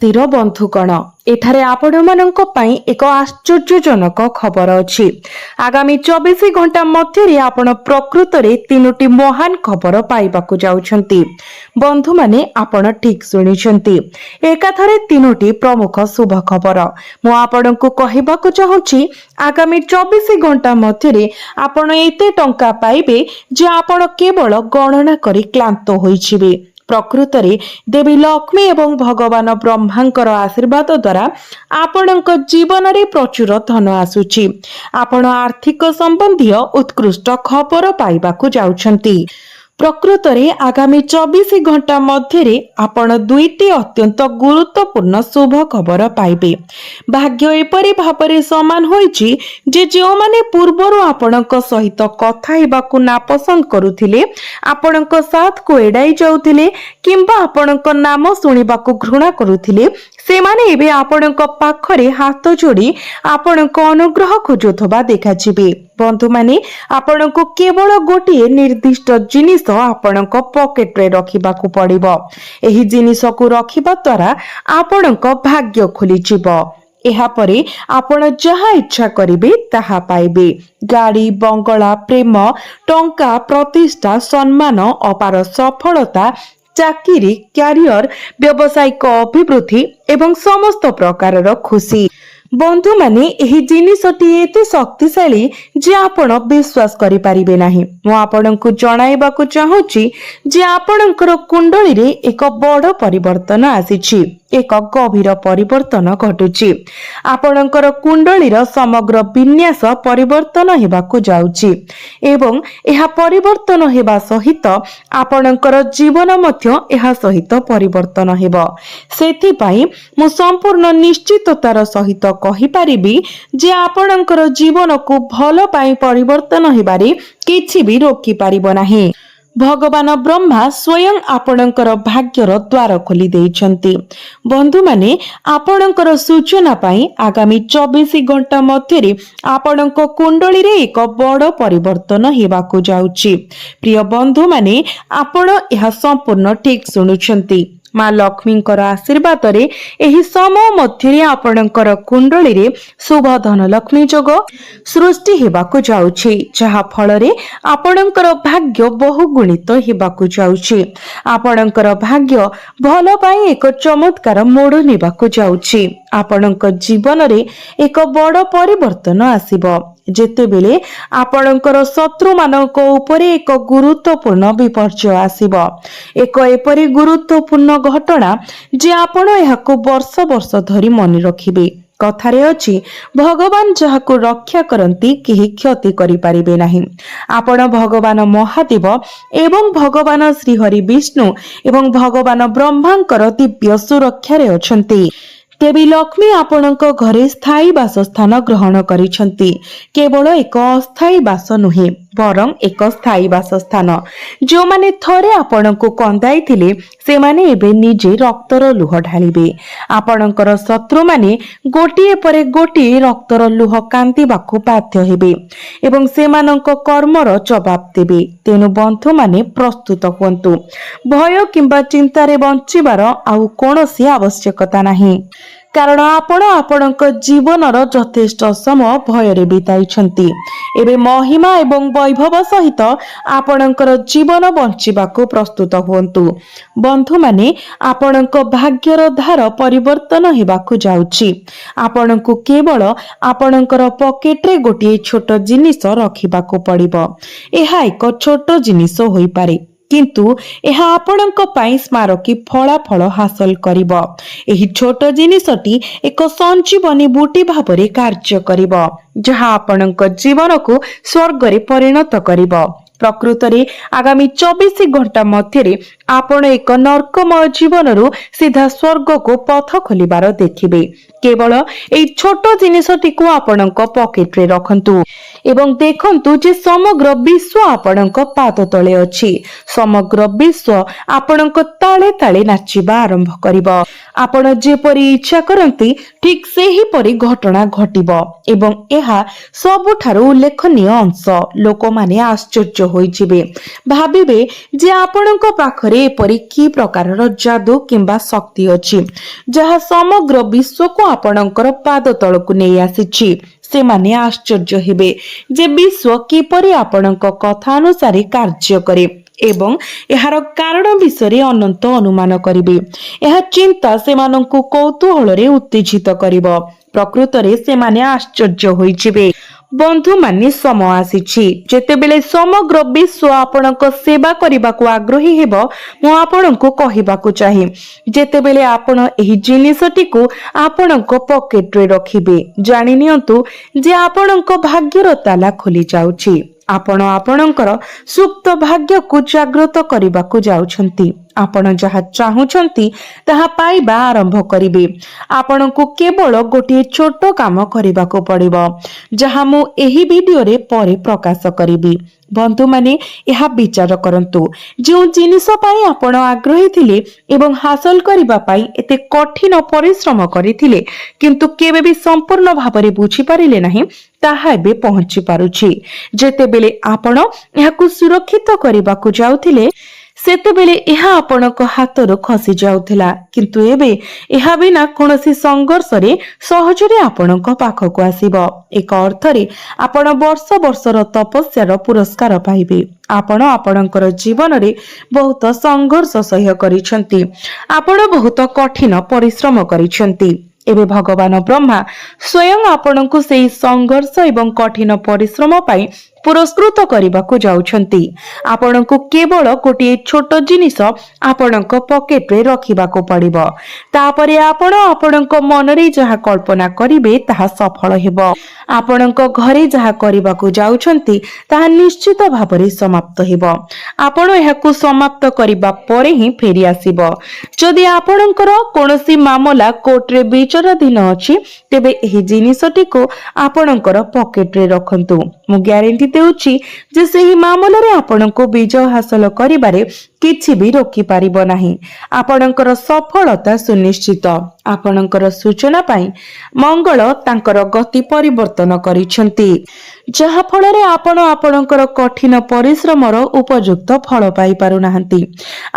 स्थिर बंधुगण एठारे आपणमानंक पई एक आश्चर्यजनक खबर अछि। आगामी 24 घंटा मध्य आपण प्रकृत रे तीनोटी महान खबर पाइबाकू जाउछंती। बंधु माने आपण ठीक सुनिछंती, एकाथरे तीनोटी प्रमुख शुभ खबर मु आपणको कहिबाकू चाहूची। आगामी 24 घंटा मध्य आपण एते टंका पाइबे जे आपण केवल गणना करी क्लांत होइछिबे। प्रकृत रे देवी लक्ष्मी एवं भगवान ब्रह्मांकर आशीर्वाद द्वारा आपणक जीवन रे प्रचुर धन आसुची। आपण आर्थिक संबंधी उत्कृष्ट खबर पाइबाकू जाउछंती। प्रकृत रे आगामी 24 घंटा मध्य आपण दुईटी अत्यंत गुरुत्वपूर्ण शुभ खबर पाइबे। भाग्य एपरि भाबरे समान होइछि जे जो माने पूर्वरु आपणक सहित कथा हेबाकू नापसंद करुथिले, आपणक साथ को एडाई जाउथिले किंबा आपणक नाम सुनिबाकू घृणा करुथिले, सेमाने एबे आपणक पाखरे हाथ जोड़ी आपणक अनुग्रह खोजुथबा देखाजिबे। बंधु माने आपणको केवल गोटे निर्दिष्ट जिनिस आपणक पॉकेट रे रखिबाकू पड़िबो। एही जिनिस को रखिबा द्वारा आपणक भाग्य खुली जिवो। एहा परे आपण जहा इच्छा करिबे ताहा पाइबे। गाड़ी, बंगला, प्रेम, टंका, प्रतिष्ठा, सम्मान, अपार सफलता, चाकरी, क्यारियर, व्यावसायिक अभिवृद्धि एवं समस्त प्रकारर खुशी। बंधु माने एही जिनिसटी एते शक्तिशाली जे आपण विश्वास करि परिबे नाही। मु आपणको जणाइबाकू चाहूची जे आपणकर कुंडली रे एक बड़ परिवर्तन आसीछि। एक गभीर परिवर्तन घटुची। आपणकर कुंडलीर समग्र विन्यास परिवर्तन हेबाकू जाउची एवं एहा परिवर्तन हेबा सहित आपणकर जीवन मध्य एहा सहित परिवर्तन हेबो। सेथि पई मु संपूर्ण निश्चिततार सहित कहि परिबी जे आपणकर जीवन को भलो पई परिवर्तन हेबारे किछि भी रोकी परिबो नाही। भगवान ब्रह्मा स्वयं आपणकर भाग्यर द्वार खोली देइछंती। बंधु माने आपणकर सूचना पाई आगामी 24 घंटा मध्य आपणक कुंडली रे एक बड़ परिवर्तन हेबाकू जाउची। प्रिय बंधु माने आपण यह संपूर्ण ठीक सुनुछंती। माँ लक्ष्मींकर आशीर्वाद रे एही समय मध्य आपणकर कुंडली रे शुभ धन लक्ष्मी जोग सृष्टि हेबाकू जाउछि, जहा फल रे आपणकर भाग्य बहु गुणित हेबाकू जाउछि। आपणकर भाग्य भलो पई एक चमत्कार मोड़ नेबाकू जाउछि। आपणक जीवन रे एक बड़ परिवर्तन आसीबो जेतेबेले आपणकर शत्रु मानक उपरे एक गुरुत्वपूर्ण विपर्जय आसीबो। एक एपरि गुरुत्वपूर्ण घटना जे आपण एहाको वर्ष वर्ष धरी मने रखिबे। कथारे अछि, भगवान जहाको रक्षा करंती केही क्षति करि परिबे नाही। आपण भगवान महादेव एवं भगवान श्री हरि विष्णु एवं भगवान ब्रह्मांकर दिव्य सुरक्षा रे अछंती। देवी लक्ष्मी आपणक घरे स्थायी बासस्थान ग्रहण करिछंती। केवल एक अस्थायी बास नुहे बरं एक स्थायी बासस्थान। जो माने थरे आपणको कंदाई थिले से माने एबे निजे रक्तर लुह ढालिबे। आपणकर शत्रु माने गोटिए परे गोटिए रक्तर लुह कांतिबाकू बाध्य हेबे एवं सेमानक कर्मर जवाब देबे। तेनु बंधु माने प्रस्तुत हुअन्तु। भय किंबा चिंतारे बंचिबार आउ कोनोसी आवश्यकता नाही, कारण आपण आपणक जीवनर यथेष्ट समय भयरे बिताइछंती। एबे महिमा एवं वैभव सहित आपणकर जीवन बंचिबाकू प्रस्तुत हुअन्तु। बंधु माने आपणक भाग्यर धार परिवर्तन हेबाकू जाउछि। आपणकू केवल आपणकर पॉकेट रे गोटे छोट जिनिस रखिबाकू पड़िबो। एहा एक छोट जिनिस होई पारे, किंतु एहा आपणक पाई स्मारकी फलाफल हासिल करिबो। एही छोट जिनिसटी एक संजीवनी बूटी भाबरे कार्य करिबो, जहा आपणक जीवन को स्वर्ग रे परिणत करिबो। प्रकृत रे आगामी 24 घंटा मध्य आपण एक नर्कमय जीवन सीधा स्वर्ग को पथ खोलिबार देखिबे। केवल एई छोट जिनिसटी को आपणक पॉकेट रे रखंतु। ଏବଂ ଦେଖନ୍ତୁ ଯେ ସମଗ୍ର ବିଶ୍ୱ ଆପଣଙ୍କ ପାଦ ତଳେ ଅଛି। ସମଗ୍ର ବିଶ୍ୱ ଆପଣଙ୍କ ତାଳେ ତାଳେ ନାଚିବା ଆରମ୍ଭ କରିବ। ଆପଣ ଯେପରି ଇଚ୍ଛା କରନ୍ତି ଠିକ୍ ସେହିପରି ଘଟଣା ଘଟିବ ଏବଂ ଏହା ସବୁଠାରୁ ଉଲ୍ଲେଖନୀୟ ଅଂଶ। ଲୋକମାନେ ଆଶ୍ଚର୍ଯ୍ୟ ହୋଇଯିବେ, ଭାବିବେ ଯେ ଆପଣଙ୍କ ପାଖରେ ଏପରି କି ପ୍ରକାରର ଯାଦୁ କିମ୍ବା ଶକ୍ତି ଅଛି ଯାହା ସମଗ୍ର ବିଶ୍ୱକୁ ଆପଣଙ୍କର ପାଦ ତଳକୁ ନେଇ ଆସିଛି। ସେମାନେ ଆଶ୍ଚର୍ଯ୍ୟ ହେବେ ଯେ ବିଶ୍ୱ କିପରି ଆପଣଙ୍କ କଥା ଅନୁସାରେ କାର୍ଯ୍ୟ କରେ ଏବଂ ଏହାର କାରଣ ବିଷୟରେ ଅନନ୍ତ ଅନୁମାନ କରିବେ। ଏହା ଚିନ୍ତା ସେମାନଙ୍କୁ କୌତୂହଳରେ ଉତ୍ତେଜିତ କରିବ। ପ୍ରକୃତରେ ସେମାନେ ଆଶ୍ଚର୍ଯ୍ୟ ହୋଇଯିବେ। ବନ୍ଧୁମାନେ, ସମୟ ଆସିଛି ଯେତେବେଳେ ସମଗ୍ର ବିଶ୍ୱ ଆପଣଙ୍କ ସେବା କରିବାକୁ ଆଗ୍ରହୀ ହେବ। ମୁଁ ଆପଣଙ୍କୁ କହିବାକୁ ଚାହେଁ, ଯେତେବେଳେ ଆପଣ ଏହି ଜିନିଷଟିକୁ ଆପଣଙ୍କ ପକେଟରେ ରଖିବେ, ଜାଣି ନିଅନ୍ତୁ ଯେ ଆପଣଙ୍କ ଭାଗ୍ୟର ତାଲା ଖୋଲି ଯାଉଛି। ଆପଣ ଆପଣଙ୍କର ସୁପ୍ତ ଭାଗ୍ୟକୁ ଜାଗ୍ରତ କରିବାକୁ ଯାଉଛନ୍ତି। ଆପଣ ଯାହା ଚାହୁଁଛନ୍ତି ତାହା ପାଇବା ଆରମ୍ଭ କରିବେ। ଆପଣଙ୍କୁ କେବଳ ଗୋଟିଏ ଛୋଟ କାମ କରିବାକୁ ପଡ଼ିବ, ଯାହା ମୁଁ ଏହି ଭିଡିଓରେ ପରେ ପ୍ରକାଶ କରିବି। ବନ୍ଧୁମାନେ, ଏହା ବିଚାର କରନ୍ତୁ। ଯେଉଁ ଜିନିଷ ପାଇଁ ଆପଣ ଆଗ୍ରହୀ ଥିଲେ ଏବଂ ହାସଲ କରିବା ପାଇଁ ଏତେ କଠିନ ପରିଶ୍ରମ କରିଥିଲେ କିନ୍ତୁ କେବେ ବି ସମ୍ପୂର୍ଣ୍ଣ ଭାବରେ ବୁଝିପାରିଲେ ନାହିଁ, ତାହା ଏବେ ପହଞ୍ଚି ପାରୁଛି। ଯେତେବେଳେ ଆପଣ ଏହାକୁ ସୁରକ୍ଷିତ କରିବାକୁ ଯାଉଥିଲେ ସେତେବେଳେ ଏହା ଆପଣଙ୍କ ହାତରୁ ଖସି ଯାଉଥିଲା, କିନ୍ତୁ ଏବେ ଏହା ବିନା କୌଣସି ସଂଘର୍ଷରେ ସହଜରେ ଆପଣଙ୍କ ପାଖକୁ ଆସିବ। ଏକ ଅର୍ଥରେ ଆପଣ ବର୍ଷ ବର୍ଷର ତପସ୍ୟାର ପୁରସ୍କାର ପାଇବେ। ଆପଣ ଆପଣଙ୍କର ଜୀବନରେ ବହୁତ ସଂଘର୍ଷ ସହ୍ୟ କରିଛନ୍ତି। ଆପଣ ବହୁତ କଠିନ ପରିଶ୍ରମ କରିଛନ୍ତି। ଏବେ ଭଗବାନ ବ୍ରହ୍ମା ସ୍ୱୟଂ ଆପଣଙ୍କୁ ସେହି ସଂଘର୍ଷ ଏବଂ କଠିନ ପରିଶ୍ରମ ପାଇଁ ପୁରସ୍କୃତ କରିବାକୁ ଯାଉଛନ୍ତି। ଆପଣଙ୍କୁ କେବଳ ଗୋଟିଏ ଛୋଟ ଜିନିଷ ଆପଣଙ୍କ ପକେଟରେ ରଖିବାକୁ ପଡ଼ିବ। ତାପରେ ଆପଣ ଆପଣଙ୍କ ମନରେ ଯାହା କଳ୍ପନା କରିବେ ତାହା ସଫଳ ହେବ। ଆପଣଙ୍କ ଘରେ ଯାହା କରିବାକୁ ଯାଉଛନ୍ତି ତାହା ନିଶ୍ଚିତ ଭାବରେ ସମାପ୍ତ ହେବ। ଆପଣ ଏହାକୁ ସମାପ୍ତ କରିବା ପରେ ହିଁ ଫେରି ଆସିବ। ଯଦି ଆପଣଙ୍କର କୌଣସି ମାମଲା କୋର୍ଟରେ ବିଚାରାଧୀନ ଅଛି, ତେବେ ଏହି ଜିନିଷଟିକୁ ଆପଣଙ୍କର ପକେଟରେ ରଖନ୍ତୁ। ମୁଁ ଗ୍ୟାରେଣ୍ଟି ଦେଉଛି ଯେ ସେହି ମାମଲାରେ ଆପଣଙ୍କୁ ବିଜୟ ହାସଲ କରିବାରେ କିଛି ବି ରୋକିପାରିବ ନାହିଁ। ଆପଣଙ୍କର ସଫଳତା ସୁନିଶ୍ଚିତ। ଆପଣଙ୍କର ସୂଚନା ପାଇଁ ମଙ୍ଗଳ ତାଙ୍କର ଗତି ପରିବର୍ତ୍ତନ କରିଛନ୍ତି, ଯାହା ଫଳରେ ଆପଣ ଆପଣଙ୍କର କଠିନ ପରିଶ୍ରମର ଉପଯୁକ୍ତ ଫଳ ପାଇପାରୁନାହାନ୍ତି।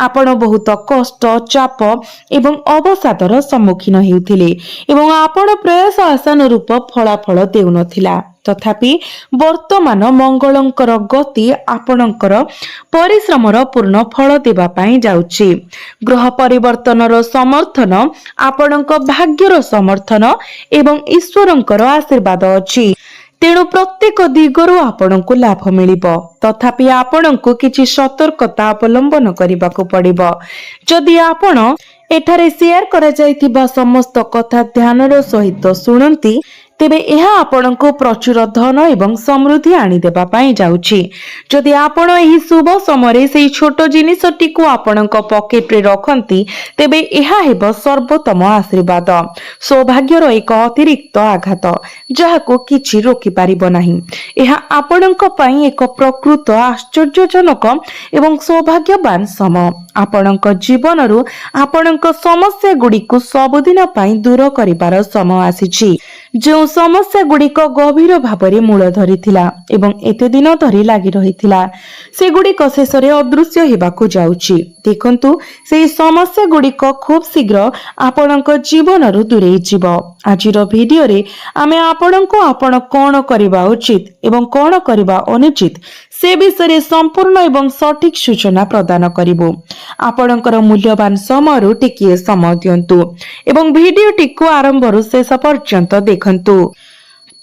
ଆପଣ ବହୁତ କଷ୍ଟ, ଚାପ ଏବଂ ଅବସାଦର ସମ୍ମୁଖୀନ ହେଉଥିଲେ ଏବଂ ଆପଣ ପ୍ରୟାସ ଆଶାନୁରୂପ ଫଳାଫଳ ଦେଉନଥିଲା। ତଥାପି ବର୍ତ୍ତମାନ ମଙ୍ଗଳଙ୍କର ଗତି ଆପଣଙ୍କର ପରିଶ୍ରମର ପୂର୍ଣ୍ଣ ଫଳ ଦେବା ପାଇଁ ଯାଉଛି। ଗ୍ରହ ପରିବର୍ତ୍ତନର ସମର୍ଥନ, ଆପଣଙ୍କ ଭାଗ୍ୟର ସମର୍ଥନ ଏବଂ ଈଶ୍ୱରଙ୍କର ଆଶୀର୍ବାଦ ଅଛି। ତେଣୁ ପ୍ରତ୍ୟେକ ଦିଗରୁ ଆପଣଙ୍କୁ ଲାଭ ମିଳିବ। ତଥାପି ଆପଣଙ୍କୁ କିଛି ସତର୍କତା ଅବଲମ୍ବନ କରିବାକୁ ପଡ଼ିବ। ଯଦି ଆପଣ ଏଠାରେ ସେୟାର କରାଯାଇଥିବା ସମସ୍ତ କଥା ଧ୍ୟାନର ସହିତ ଶୁଣନ୍ତି, ତେବେ ଏହା ଆପଣଙ୍କୁ ପ୍ରଚୁର ଧନ ଏବଂ ସମୃଦ୍ଧି ଆଣିଦେବା ପାଇଁ ଯାଉଛି। ଯଦି ଆପଣ ଏହି ଶୁଭ ସମୟରେ ସେହି ଛୋଟ ଜିନିଷଟିକୁ ଆପଣଙ୍କ ପକେଟରେ ରଖନ୍ତି, ତେବେ ଏହା ହେବ ସର୍ବୋତ୍ତମ ଆଶୀର୍ବାଦ, ସୌଭାଗ୍ୟର ଏକ ଅତିରିକ୍ତ ଆଘାତ, ଯାହାକୁ କିଛି ରୋକିପାରିବ ନାହିଁ। ଏହା ଆପଣଙ୍କ ପାଇଁ ଏକ ପ୍ରକୃତ ଆଶ୍ଚର୍ଯ୍ୟଜନକ ଏବଂ ସୌଭାଗ୍ୟବାନ ସମୟ। ଆପଣଙ୍କ ଜୀବନରୁ ଆପଣଙ୍କ ସମସ୍ୟା ଗୁଡ଼ିକୁ ସବୁଦିନ ପାଇଁ ଦୂର କରିବାର ସମୟ ଆସିଛି। ଯେଉଁ ସମସ୍ୟା ଗୁଡ଼ିକ ଗଭୀର ଭାବରେ ମୂଳ ଧରିଥିଲା ଏବଂ ଏତେ ଦିନ ଧରି ଲାଗି ରହିଥିଲା, ସେଗୁଡ଼ିକ ଶେଷରେ ଅଦୃଶ୍ୟ ହେବାକୁ ଯାଉଛି। ଦେଖନ୍ତୁ, ସେହି ସମସ୍ୟା ଗୁଡ଼ିକ ଖୁବ୍ ଶୀଘ୍ର ଆପଣଙ୍କ ଜୀବନରୁ ଦୂରେଇ ଯିବ। ଆଜିର ଭିଡିଓରେ ଆମେ ଆପଣଙ୍କୁ ଆପଣ କଣ କରିବା ଉଚିତ ଏବଂ କଣ କରିବା ଅନୁଚିତ ସେ ବିଷୟରେ ସମ୍ପୂର୍ଣ୍ଣ ଏବଂ ସଠିକ ସୂଚନା ପ୍ରଦାନ କରିବୁ। ଆପଣଙ୍କର ମୂଲ୍ୟବାନ ସମୟରୁ ଟିକିଏ ସମୟ ଦିଅନ୍ତୁ ଏବଂ ଭିଡିଓଟିକୁ ଆରମ୍ଭରୁ ଶେଷ ପର୍ଯ୍ୟନ୍ତ ଦେଖନ୍ତୁ।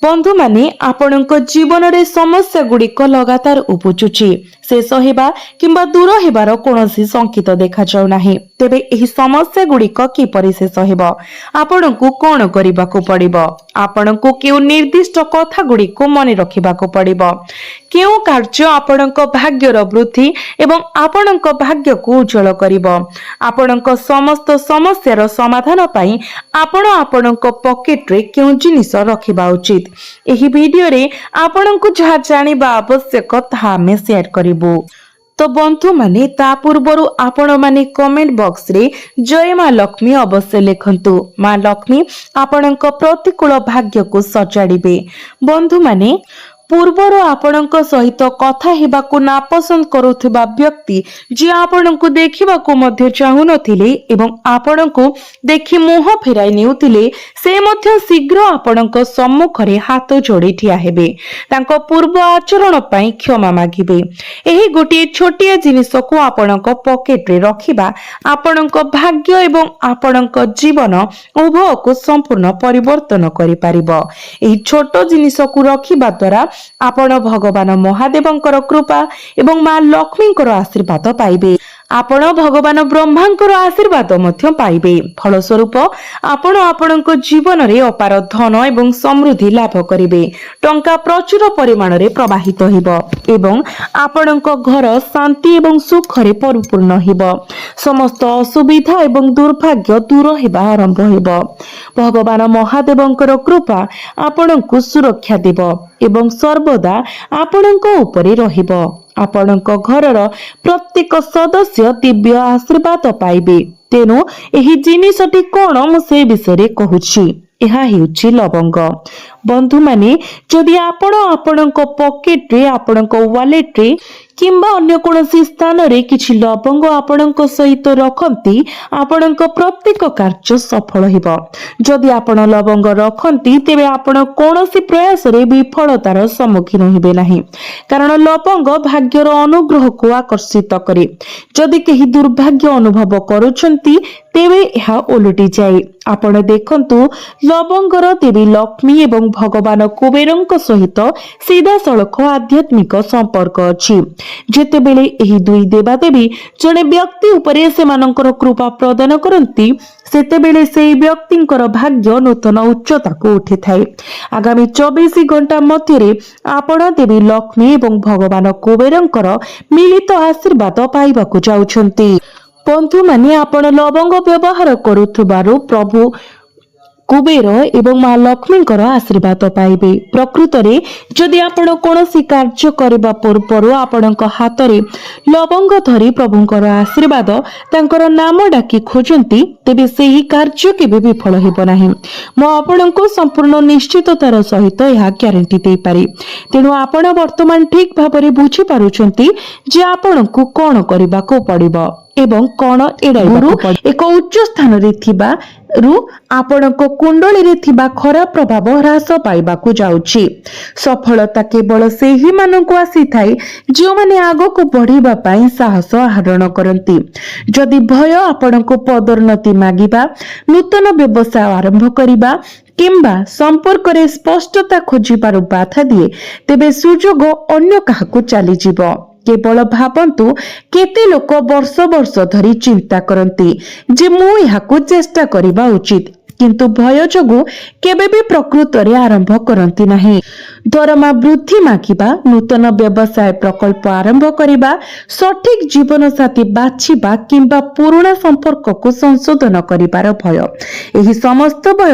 ବନ୍ଧୁମାନେ, ଆପଣଙ୍କ ଜୀବନରେ ସମସ୍ୟା ଗୁଡ଼ିକ ଲଗାତାର ଉପୁଜୁଛି। ଶେଷ ହେବା କିମ୍ବା ଦୂର ହେବାର କୌଣସି ସଂକେତ ଦେଖାଯାଉ ନାହିଁ। ତେବେ ଏହି ସମସ୍ୟା ଗୁଡିକ କିପରି ଶେଷ ହେବ? ଆପଣଙ୍କୁ କଣ କରିବାକୁ ପଡିବ? ଆପଣଙ୍କୁ କେଉଁ ନିର୍ଦ୍ଦିଷ୍ଟ କଥା ଗୁଡିକୁ ମନେ ରଖିବାକୁ ପଡିବ? କେଉଁ କାର୍ଯ୍ୟ ଆପଣଙ୍କ ଭାଗ୍ୟର ବୃଦ୍ଧି ଏବଂ ଆପଣଙ୍କ ଭାଗ୍ୟକୁ ଉଜ୍ଜଳ କରିବ? ଆପଣଙ୍କ ସମସ୍ତ ସମସ୍ୟାର ସମାଧାନ ପାଇଁ ଆପଣ ଆପଣଙ୍କ ପକେଟରେ କେଉଁ ଜିନିଷ ରଖିବା ଉଚିତ? ଏହି ଭିଡିଓରେ ଆପଣଙ୍କୁ ଯାହା ଜାଣିବା ଆବଶ୍ୟକ ତାହା ଆମେ ସେୟାର କରିବୁ। ତ ବନ୍ଧୁମାନେ, ତା ପୂର୍ବରୁ ଆପଣମାନେ କମେଣ୍ଟ ବକ୍ସରେ ଜୟ ମା ଲକ୍ଷ୍ମୀ ଅବଶ୍ୟ ଲେଖନ୍ତୁ। ମା ଲକ୍ଷ୍ମୀ ଆପଣଙ୍କ ପ୍ରତିକୂଳ ଭାଗ୍ୟକୁ ସଜାଡ଼ିବେ। ବନ୍ଧୁମାନେ, ପୂର୍ବରୁ ଆପଣଙ୍କ ସହିତ କଥା ହେବାକୁ ନାପସନ୍ଦ କରୁଥିବା ବ୍ୟକ୍ତି ଯିଏ ଆପଣଙ୍କୁ ଦେଖିବାକୁ ମଧ୍ୟ ଚାହୁଁନଥିଲେ ଏବଂ ଆପଣଙ୍କୁ ଦେଖି ମୁହଁ ଫେରାଇ ନେଉଥିଲେ, ସେ ମଧ୍ୟ ଶୀଘ୍ର ଆପଣଙ୍କ ସମ୍ମୁଖରେ ହାତ ଯୋଡ଼ି ଠିଆ ହେବେ। ତାଙ୍କ ପୂର୍ବ ଆଚରଣ ପାଇଁ କ୍ଷମା ମାଗିବେ। ଏହି ଗୋଟିଏ ଛୋଟିଆ ଜିନିଷକୁ ଆପଣଙ୍କ ପକେଟରେ ରଖିବା ଆପଣଙ୍କ ଭାଗ୍ୟ ଏବଂ ଆପଣଙ୍କ ଜୀବନ ଉଭୟକୁ ସମ୍ପୂର୍ଣ୍ଣ ପରିବର୍ତ୍ତନ କରିପାରିବ। ଏହି ଛୋଟ ଜିନିଷକୁ ରଖିବା ଦ୍ୱାରା ଆପଣ ଭଗବାନ ମହାଦେବଙ୍କର କୃପା ଏବଂ ମା ଲକ୍ଷ୍ମୀଙ୍କର ଆଶୀର୍ବାଦ ପାଇବେ। ଆପଣ ଭଗବାନ ବ୍ରହ୍ମାଙ୍କର ଆଶୀର୍ବାଦ ମଧ୍ୟ ପାଇବେ। ଫଳସ୍ୱରୂପ ଆପଣ ଆପଣଙ୍କ ଜୀବନରେ ଅପାର ଧନ ଏବଂ ସମୃଦ୍ଧି ଲାଭ କରିବେ। ଟଙ୍କା ପ୍ରଚୁର ପରିମାଣରେ ପ୍ରବାହିତ ହେବ ଏବଂ ଆପଣଙ୍କ ଘର ଶାନ୍ତି ଏବଂ ସୁଖରେ ପରିପୂର୍ଣ୍ଣ ହେବ। ସମସ୍ତ ଅସୁବିଧା ଏବଂ ଦୁର୍ଭାଗ୍ୟ ଦୂର ହେବା ଆରମ୍ଭ ହେବ। ଭଗବାନ ମହାଦେବଙ୍କର କୃପା ଆପଣଙ୍କୁ ସୁରକ୍ଷା ଦେବ ଏବଂ ସର୍ବଦା ଆପଣଙ୍କ ଉପରେ ରହିବ। ଆପଣଙ୍କ ଘରର ପ୍ରତ୍ୟେକ ସଦସ୍ୟ ଦିବ୍ୟ ଆଶୀର୍ବାଦ ପାଇବେ। ତେଣୁ ଏହି ଜିନିଷଟି କଣ, ମୁଁ ସେ ବିଷୟରେ କହୁଛି। ଏହା ହେଉଛି ଲବଙ୍ଗ। ବନ୍ଧୁମାନେ, ଯଦି ଆପଣ ଆପଣଙ୍କ ପକେଟରେ, ଆପଣଙ୍କ ୱାଲେଟରେ କିମ୍ବା ଅନ୍ୟ କୌଣସି ସ୍ଥାନରେ କିଛି ଲବଙ୍ଗ ଆପଣଙ୍କ ସହିତ ରଖନ୍ତି, ଆପଣଙ୍କ ପ୍ରତ୍ୟେକ କାର୍ଯ୍ୟ ସଫଳ ହେବ। ଯଦି ଆପଣ ଲବଙ୍ଗ ରଖନ୍ତି, ତେବେ ଆପଣ କୌଣସି ପ୍ରୟାସରେ ବିଫଳତାର ସମ୍ମୁଖୀନ ହେବେ ନାହିଁ, କାରଣ ଲବଙ୍ଗ ଭାଗ୍ୟର ଅନୁଗ୍ରହକୁ ଆକର୍ଷିତ କରେ। ଯଦି କେହି ଦୁର୍ଭାଗ୍ୟ ଅନୁଭବ କରୁଛନ୍ତି, ତେବେ ଏହା ଓଲଟିଯାଏ। ଆପଣ ଦେଖନ୍ତୁ, ଲବଙ୍ଗର ଦେବୀ ଲକ୍ଷ୍ମୀ ଏବଂ ଭଗବାନ କୁବେରଙ୍କ ସହିତ ସିଧାସଳଖ ଆଧ୍ୟାତ୍ମିକ ସମ୍ପର୍କ ଅଛି। ଯେତେବେଳେ ଏହି ଦୁଇ ଦେବାଦେବୀ ଜଣେ ବ୍ୟକ୍ତି ଉପରେ ସେମାନଙ୍କର କୃପା ପ୍ରଦାନ କରନ୍ତି, ସେତେବେଳେ ସେହି ବ୍ୟକ୍ତିଙ୍କର ଭାଗ୍ୟ ନୂତନ ଉଚ୍ଚତାକୁ ଉଠିଥାଏ। ଆଗାମୀ 24 ଘଣ୍ଟା ମଧ୍ୟରେ ଆପଣ ଦେବୀ ଲକ୍ଷ୍ମୀ ଏବଂ ଭଗବାନ କୁବେରଙ୍କର ମିଳିତ ଆଶୀର୍ବାଦ ପାଇବାକୁ ଯାଉଛନ୍ତି। ବନ୍ଧୁମାନେ, ଆପଣ ଲବଙ୍ଗ ବ୍ୟବହାର କରୁଥିବାରୁ ପ୍ରଭୁ କୁବେର ଏବଂ ମା ଲକ୍ଷ୍ମୀଙ୍କର ଆଶୀର୍ବାଦ ପାଇବେ। ପ୍ରକୃତରେ ଯଦି ଆପଣ କୌଣସି କାର୍ଯ୍ୟ କରିବା ପୂର୍ବରୁ ଆପଣଙ୍କ ହାତରେ ଲବଙ୍ଗ ଧରି ପ୍ରଭୁଙ୍କର ଆଶୀର୍ବାଦ, ତାଙ୍କର ନାମ ଡାକି ଖୋଜନ୍ତି, ତେବେ ସେହି କାର୍ଯ୍ୟ କେବେ ବିଫଳ ହେବ ନାହିଁ। ମୁଁ ଆପଣଙ୍କୁ ସମ୍ପୂର୍ଣ୍ଣ ନିଶ୍ଚିତତାର ସହିତ ଏହା ଗ୍ୟାରେଣ୍ଟି ଦେଇପାରେ। ତେଣୁ ଆପଣ ବର୍ତ୍ତମାନ ଠିକ ଭାବରେ ବୁଝିପାରୁଛନ୍ତି ଯେ ଆପଣଙ୍କୁ କଣ କରିବାକୁ ପଡିବ ଏବଂ କଣ ଏଡ଼ାଇବାକୁ ପଡିବ। ଏକ ଉଚ୍ଚ ସ୍ଥାନରେ ଥିବାରୁ ଆପଣଙ୍କ କୁଣ୍ଡଳୀରେ ଥିବା ଖରାପ ପ୍ରଭାବ ହ୍ରାସ ପାଇବାକୁ ଯାଉଛି। ସଫଳତା କେବଳ ସେହିମାନଙ୍କୁ ଆସିଥାଏ ଯେଉଁମାନେ ଆଗକୁ ବଢିବା ପାଇଁ ସାହସ ଆହରଣ କରନ୍ତି। ଯଦି ଭୟ ଆପଣଙ୍କୁ ପଦୋନ୍ନତି ମାଗିବା, ନୂତନ ବ୍ୟବସାୟ ଆରମ୍ଭ କରିବା କିମ୍ବା ସମ୍ପର୍କରେ ସ୍ପଷ୍ଟତା ଖୋଜିବାରୁ ବାଧା ଦିଏ, ତେବେ ସୁଯୋଗ ଅନ୍ୟ କାହାକୁ ଚାଲିଯିବ। କେବଳ ଭାବନ୍ତୁ, କେତେ ଲୋକ ବର୍ଷ ବର୍ଷ ଧରି ଚିନ୍ତା କରନ୍ତି ଯେ ମୁଁ ଏହାକୁ ଚେଷ୍ଟା କରିବା ଉଚିତ, କିନ୍ତୁ ଭୟ ଯୋଗୁଁ କେବେ ବି ପ୍ରକୃତରେ ଆରମ୍ଭ କରନ୍ତି ନାହିଁ। ଦରମା ବୃଦ୍ଧି ମାଗିବା, ନୂତନ ବ୍ୟବସାୟ ପ୍ରକଳ୍ପ ଆରମ୍ଭ କରିବା, ସଠିକ ଜୀବନସାଥୀ ବାଛିବା କିମ୍ବା ପୁରୁଣା ସମ୍ପର୍କକୁ ସଂଶୋଧନ କରିବାର ଭୟ, ଏହି ସମସ୍ତ ଭୟ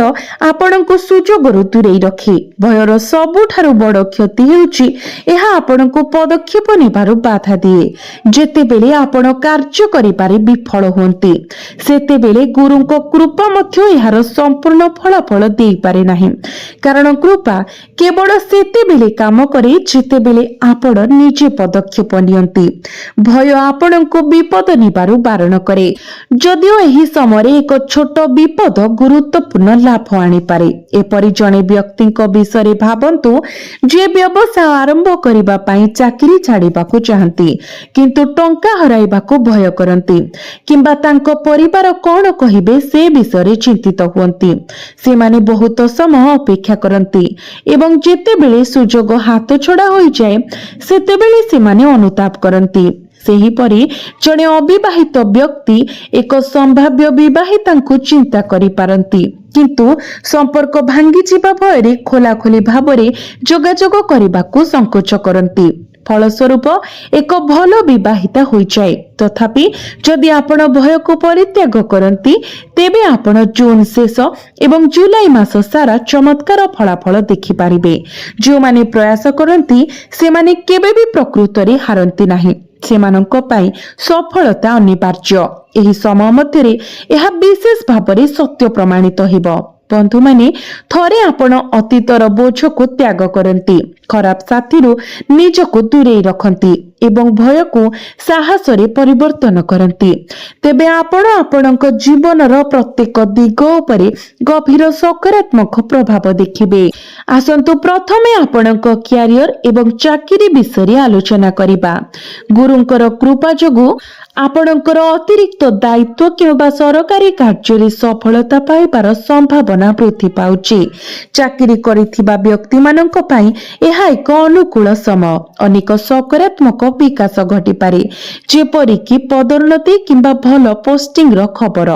ଆପଣଙ୍କୁ ସୁଯୋଗରୁ ଦୂରେଇ ରଖେ। ଭୟର ସବୁଠାରୁ ବଡ଼ କ୍ଷତି ହେଉଛି ଏହା ଆପଣଙ୍କୁ ପଦକ୍ଷେପ ନେବାରୁ ବାଧା ଦିଏ। ଯେତେବେଳେ ଆପଣ କାର୍ଯ୍ୟ କରିବାରେ ବିଫଳ ହୁଅନ୍ତି, ସେତେବେଳେ ଗୁରୁଙ୍କ କୃପା ମଧ୍ୟ ଏହାର ସମ୍ପୂର୍ଣ୍ଣ ଫଳାଫଳ ଦେଇପାରେ ନାହିଁ, କାରଣ କୃପା କେବଳ ସେତେବେଳେ କାମ କରେ ଯେତେବେଳେ ଆପଣ ନିଜେ ପଦକ୍ଷେପ ନିଅନ୍ତି। ଭୟ ଆପଣଙ୍କୁ ବିପଦ ନେବାରୁ ବାରଣ କରେ, ଯଦିଓ ଏହି ସମୟରେ ଏକ ଛୋଟ ବିପଦ ଗୁରୁତ୍ୱପୂର୍ଣ୍ଣ ଲାଭ ଆଣିପାରେ। ଏପରି ଜଣେ ବ୍ୟକ୍ତିଙ୍କ ବିଷୟରେ ଭାବନ୍ତୁ, ଯିଏ ବ୍ୟବସାୟ ଆରମ୍ଭ କରିବା ପାଇଁ ଚାକିରି ଛାଡ଼ିବାକୁ ଚାହାନ୍ତି, କିନ୍ତୁ ଟଙ୍କା ହରାଇବାକୁ ଭୟ କରନ୍ତି କିମ୍ବା ତାଙ୍କ ପରିବାର କଣ କହିବେ ସେ ବିଷୟରେ ଚିନ୍ତିତ ହୁଅନ୍ତି। ହୁଅନ୍ତି। ସେମାନେ ବହୁତ ସମୟ ଅପେକ୍ଷା କରନ୍ତି ଏବଂ ଯେତେବେଳେ ସୁଯୋଗ ହାତଛଡ଼ା ହୋଇଯାଏ ସେତେବେଳେ ସେମାନେ ଅନୁତାପ କରନ୍ତି। ସେହିପରି ଜଣେ ଅବିବାହିତ ବ୍ୟକ୍ତି ଏକ ସମ୍ଭାବ୍ୟ ବିବାହିତାଙ୍କୁ ଚିନ୍ତା କରିପାରନ୍ତି, କିନ୍ତୁ ସମ୍ପର୍କ ଭାଙ୍ଗିଯିବା ଭୟରେ ଖୋଲାଖୋଲି ଭାବରେ ଯୋଗାଯୋଗ କରିବାକୁ ସଂକୋଚ କରନ୍ତି। ଫଳସ୍ୱରୂପ ଏକ ଭଲ ବିବାହିତା ହୋଇଯାଏ। ତଥାପି ଯଦି ଆପଣ ଭୟକୁ ପରିତ୍ୟାଗ କରନ୍ତି ତେବେ ଆପଣ ଜୁନ ଶେଷ ଏବଂ ଜୁଲାଇ ମାସ ସାରା ଚମତ୍କାର ଫଳାଫଳ ଦେଖିପାରିବେ। ଯେଉଁମାନେ ପ୍ରୟାସ କରନ୍ତି ସେମାନେ କେବେ ବି ପ୍ରକୃତରେ ହାରନ୍ତି ନାହିଁ। ସେମାନଙ୍କ ପାଇଁ ସଫଳତା ଅନିବାର୍ଯ୍ୟ। ଏହି ସମୟ ମଧ୍ୟରେ ଏହା ବିଶେଷ ଭାବରେ ସତ୍ୟ ପ୍ରମାଣିତ ହେବ। ବନ୍ଧୁମାନେ, ଥରେ ଆପଣ ଅତୀତର ବୋଝକୁ ତ୍ୟାଗ କରନ୍ତି, ଖରାପ ସାଥୀରୁ ନିଜକୁ ଦୂରେଇ ରଖନ୍ତି ଏବଂ ଭୟକୁ ସାହସରେ ପରିବର୍ତ୍ତନ କରନ୍ତି, ତେବେ ଆପଣ ଆପଣଙ୍କ ଜୀବନର ପ୍ରତ୍ୟେକ ଦିଗ ଉପରେ ଗଭୀର ସକାରାତ୍ମକ ପ୍ରଭାବ ଦେଖିବେ। ଆସନ୍ତୁ ପ୍ରଥମେ ଆପଣଙ୍କ କ୍ୟାରିୟର ଏବଂ ଚାକିରି ବିଷୟରେ ଆଲୋଚନା କରିବା। ଗୁରୁଙ୍କର କୃପା ଯୋଗୁଁ ଆପଣଙ୍କର ଅତିରିକ୍ତ ଦାୟିତ୍ୱ କିମ୍ବା ସରକାରୀ କାର୍ଯ୍ୟରେ ସଫଳତା ପାଇବାର ସମ୍ଭାବନା ବୃଦ୍ଧି ପାଉଛି। ଚାକିରି କରିଥିବା ବ୍ୟକ୍ତିମାନଙ୍କ ପାଇଁ ଏହା ଏକ ଅନୁକୂଳ ସମୟ। ଅନେକ ସକାରାତ୍ମକ ବିକାଶ ଘଟିପାରେ, ଯେପରିକି ପଦୋନ୍ନତି କିମ୍ବା ଭଲ ପୋଷ୍ଟିଂର ଖବର।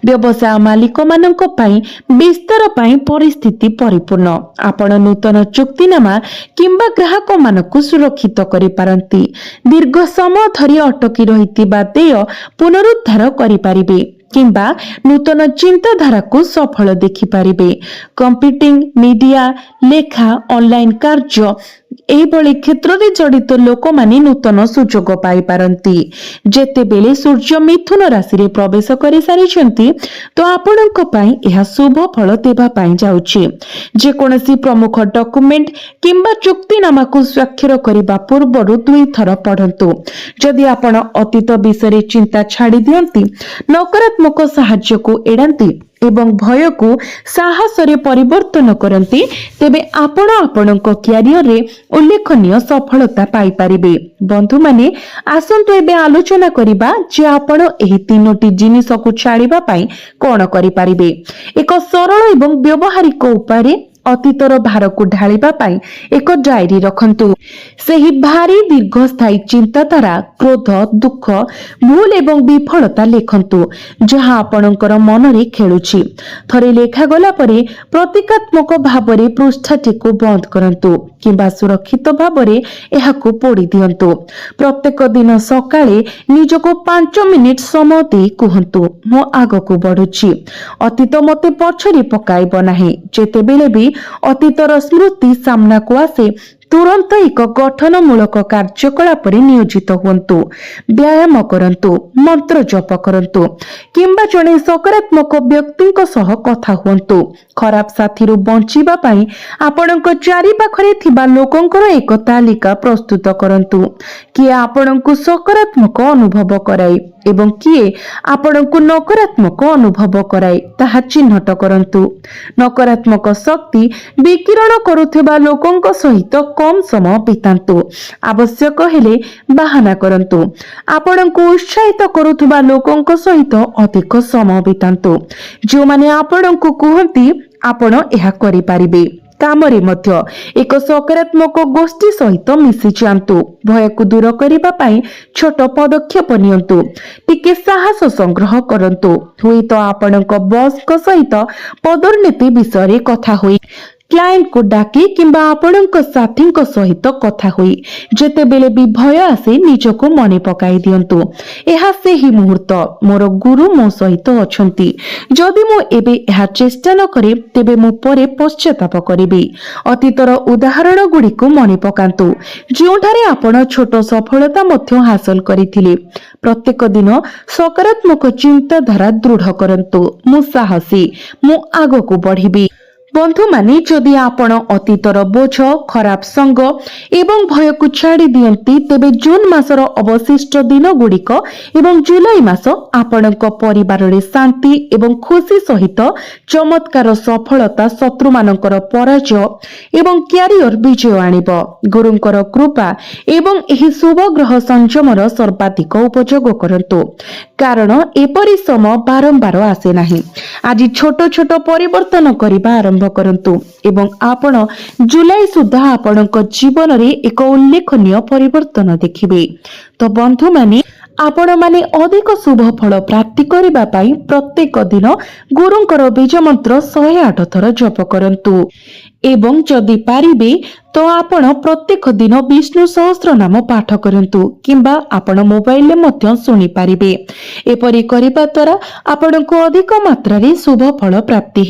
ବ୍ୟବସାୟ ମାଲିକମାନଙ୍କ ପାଇଁ ବିସ୍ତାର ପାଇଁ ପରିସ୍ଥିତି ପରିପୂର୍ଣ୍ଣ। ଆପଣ ନୂତନ ଚୁକ୍ତିନାମା କିମ୍ବା ଗ୍ରାହକମାନଙ୍କୁ ସୁରକ୍ଷିତ କରିପାରନ୍ତି। ଦୀର୍ଘ ସମୟ ଧରି ଅଟକି ରହିଥିବା ଦେୟ ପୁନରୁଦ୍ଧାର କରିପାରିବେ କିମ୍ବା ନୂତନ ଚିନ୍ତାଧାରାକୁ ସଫଳ ଦେଖିପାରିବେ। କମ୍ପ୍ୟୁଟିଂ, ମିଡିଆ, ଲେଖା, ଅନଲାଇନ କାର୍ଯ୍ୟ ଏହିଭଳି କ୍ଷେତ୍ରରେ ଜଡ଼ିତ ଲୋକମାନେ ନୂତନ ସୁଯୋଗ ପାଇପାରନ୍ତି। ଯେତେବେଳେ ସୂର୍ଯ୍ୟ ମିଥୁନ ରାଶିରେ ପ୍ରବେଶ କରିସାରିଛନ୍ତି ତ ଆପଣଙ୍କ ପାଇଁ ଏହା ଶୁଭ ଫଳ ଦେବା ପାଇଁ ଯାଉଛି। ଯେକୌଣସି ପ୍ରମୁଖ ଡକ୍ୟୁମେଣ୍ଟ କିମ୍ବା ଚୁକ୍ତିନାମାକୁ ସ୍ୱାକ୍ଷର କରିବା ପୂର୍ବରୁ 2 ଥର ପଢ଼ନ୍ତୁ। ଯଦି ଆପଣ ଅତୀତ ବିଷୟରେ ଚିନ୍ତା ଛାଡ଼ି ଦିଅନ୍ତି, ନକାରାତ୍ମକ ସାହାଯ୍ୟକୁ ଏଡ଼ାନ୍ତି ଏବଂ ଭୟକୁ ସାହସରେ ପରିବର୍ତ୍ତନ କରନ୍ତି, ତେବେ ଆପଣ ଆପଣଙ୍କ କ୍ୟାରିୟରରେ ଉଲ୍ଲେଖନୀୟ ସଫଳତା ପାଇପାରିବେ। ବନ୍ଧୁମାନେ, ଆସନ୍ତୁ ଏବେ ଆଲୋଚନା କରିବା ଯେ ଆପଣ ଏହି 3ଟି ଜିନିଷକୁ ଛାଡ଼ିବା ପାଇଁ କଣ କରିପାରିବେ। ଏକ ସରଳ ଏବଂ ବ୍ୟବହାରିକ ଉପାୟରେ ଅତୀତର ଭାରକୁ ଢାଳିବା ପାଇଁ ଏକ ଡାଏରୀ ରଖନ୍ତୁ। ସେହି ଭାରି ଦୀର୍ଘସ୍ଥାୟୀ ଚିନ୍ତାଧାରା, କ୍ରୋଧ, ଦୁଃଖ, ଭୁଲ ଏବଂ ବିଫଳତା ଲେଖନ୍ତୁ, ଯାହା ଆପଣଙ୍କର ମନରେ ଖେଳୁଛି। ଥରେ ଲେଖାଗଲା ପରେ ପ୍ରତୀକାତ୍ମକ ଭାବରେ ପୃଷ୍ଠାଟିକୁ ବନ୍ଦ କରନ୍ତୁ କିମ୍ବା ସୁରକ୍ଷିତ ଭାବରେ ଏହାକୁ ପୋଡ଼ି ଦିଅନ୍ତୁ। ପ୍ରତ୍ୟେକ ଦିନ ସକାଳେ ନିଜକୁ 5 ମିନିଟ ସମୟ ଦେଇ କୁହନ୍ତୁ, ମୁଁ ଆଗକୁ ବଢୁଛି। ଅତୀତ ମୋତେ ପଛରେ ପକାଇବ ନାହିଁ। ଯେତେବେଳେ ବି ଅତୀତର ସ୍ମୃତି ସାମ୍ନାକୁ ଆସେ ତୁରନ୍ତ ଏକ ଗଠନମୂଳକ କାର୍ଯ୍ୟକଳାପରେ ନିୟୋଜିତ ହୁଅନ୍ତୁ। ବ୍ୟାୟାମ କରନ୍ତୁ, ମନ୍ତ୍ର ଜପ କରନ୍ତୁ କିମ୍ବା ଜଣେ ସକାରାତ୍ମକ ବ୍ୟକ୍ତିଙ୍କ ସହ କଥା ହୁଅନ୍ତୁ। ଖରାପ ସାଥୀରୁ ବଞ୍ଚିବା ପାଇଁ ଆପଣଙ୍କ ଚାରିପାଖରେ ଥିବା ଲୋକଙ୍କର ଏକ ତାଲିକା ପ୍ରସ୍ତୁତ କରନ୍ତୁ। କିଏ ଆପଣଙ୍କୁ ସକାରାତ୍ମକ ଅନୁଭବ କରାଏ ଏବଂ କିଏ ଆପଣଙ୍କୁ ନକାରାତ୍ମକ ଅନୁଭବ କରାଏ ତାହା ଚିହ୍ନଟ କରନ୍ତୁ। ନକାରାତ୍ମକ ଶକ୍ତି ବିକିରଣ କରୁଥିବା ଲୋକଙ୍କ ସହିତ କମ୍ ସମୟ ବିତାନ୍ତୁ। ଆବଶ୍ୟକ ହେଲେ ବାହାନା କରନ୍ତୁ। ଆପଣଙ୍କୁ ଉତ୍ସାହିତ କରୁଥିବା ଲୋକଙ୍କ ସହିତ ଅଧିକ ସମୟ ବିତାନ୍ତୁ, ଯେଉଁମାନେ ଆପଣଙ୍କୁ କୁହନ୍ତି ଆପଣ ଏହା କରିପାରିବେ। କାମରେ ମଧ୍ୟ ଏକ ସକାରାତ୍ମକ ଗୋଷ୍ଠୀ ସହିତ ମିଶିଯାଆନ୍ତୁ। ଭୟକୁ ଦୂର କରିବା ପାଇଁ ଛୋଟ ପଦକ୍ଷେପ ନିଅନ୍ତୁ। ଟିକେ ସାହସ ସଂଗ୍ରହ କରନ୍ତୁ। ହୁଏତ ଆପଣଙ୍କ ବସ୍ଙ୍କ ସହିତ ପଦୋନ୍ନତି ବିଷୟରେ କଥା ହୋଇ, କ୍ଲାଏଣ୍ଟକୁ ଡାକି କିମ୍ବା ଆପଣଙ୍କ ସାଥୀଙ୍କ ସହିତ କଥା ହୋଇ ଯେତେବେଳେ ବି ଭୟ ଆସେ ନିଜକୁ ମନେ ପକାଇ ଦିଅନ୍ତୁ, ଏହା ସେହି ମୁହୂର୍ତ୍ତ, ମୋର ଗୁରୁ ମୋ ସହିତ ଅଛନ୍ତି। ଯଦି ମୁଁ ଏବେ ଏହା ଚେଷ୍ଟା ନ କରେ ତେବେ ମୁଁ ପରେ ପଶ୍ଚାତାପ କରିବି। ଅତୀତର ଉଦାହରଣ ଗୁଡ଼ିକୁ ମନେ ପକାନ୍ତୁ, ଯେଉଁଠାରେ ଆପଣ ଛୋଟ ସଫଳତା ମଧ୍ୟ ହାସଲ କରିଥିଲେ। ପ୍ରତ୍ୟେକ ଦିନ ସକାରାତ୍ମକ ଚିନ୍ତାଧାରା ଦୃଢ଼ କରନ୍ତୁ। ମୁଁ ସାହସୀ, ମୁଁ ଆଗକୁ ବଢିବି। ବନ୍ଧୁମାନେ, ଯଦି ଆପଣ ଅତୀତର ବୋଝ, ଖରାପ ସଙ୍ଗ ଏବଂ ଭୟକୁ ଛାଡ଼ି ଦିଅନ୍ତି, ତେବେ ଜୁନ ମାସର ଅବଶିଷ୍ଟ ଦିନ ଗୁଡ଼ିକ ଏବଂ ଜୁଲାଇ ମାସ ଆପଣଙ୍କ ପରିବାରରେ ଶାନ୍ତି ଏବଂ ଖୁସି ସହିତ ଚମତ୍କାର ସଫଳତା, ଶତ୍ରୁମାନଙ୍କର ପରାଜୟ ଏବଂ କ୍ୟାରିୟର ବିଜୟ ଆଣିବ। ଗୁରୁଙ୍କର କୃପା ଏବଂ ଏହି ଶୁଭ ଗ୍ରହ ସଂଯମର ସର୍ବାଧିକ ଉପଯୋଗ କରନ୍ତୁ, କାରଣ ଏପରି ସମୟ ବାରମ୍ବାର ଆସେ ନାହିଁ। ଆଜି ଛୋଟ ଛୋଟ ପରିବର୍ତ୍ତନ କରିବା ଆରମ୍ଭ କରନ୍ତୁ ଏବଂ ଆପଣ ଜୁଲାଇ ସୁଦ୍ଧା ଆପଣଙ୍କ ଜୀବନରେ ଏକ ଉଲ୍ଲେଖନୀୟ ପରିବର୍ତ୍ତନ ଦେଖିବେ। ତ ବନ୍ଧୁମାନେ, ଆପଣମାନେ ଅଧିକ ଶୁଭ ଫଳ ପ୍ରାପ୍ତି କରିବା ପାଇଁ ପ୍ରତ୍ୟେକ ଦିନ ଗୁରୁଙ୍କର ବୀଜ ମନ୍ତ୍ର 108 ଥର ଜପ କରନ୍ତୁ ଏବଂ ଯଦି ପାରିବେ ତ ଆପଣ ପ୍ରତ୍ୟେକ ଦିନ ବିଷ୍ଣୁ ସହସ୍ର ନାମ ପାଠ କରନ୍ତୁ କିମ୍ବା ଆପଣ ମୋବାଇଲରେ ମଧ୍ୟ ଶୁଣିପାରିବେ। ଏପରି କରିବା ଦ୍ୱାରା ଆପଣଙ୍କୁ ଅଧିକ ମାତ୍ରାରେ ଶୁଭ ଫଳ ପ୍ରାପ୍ତି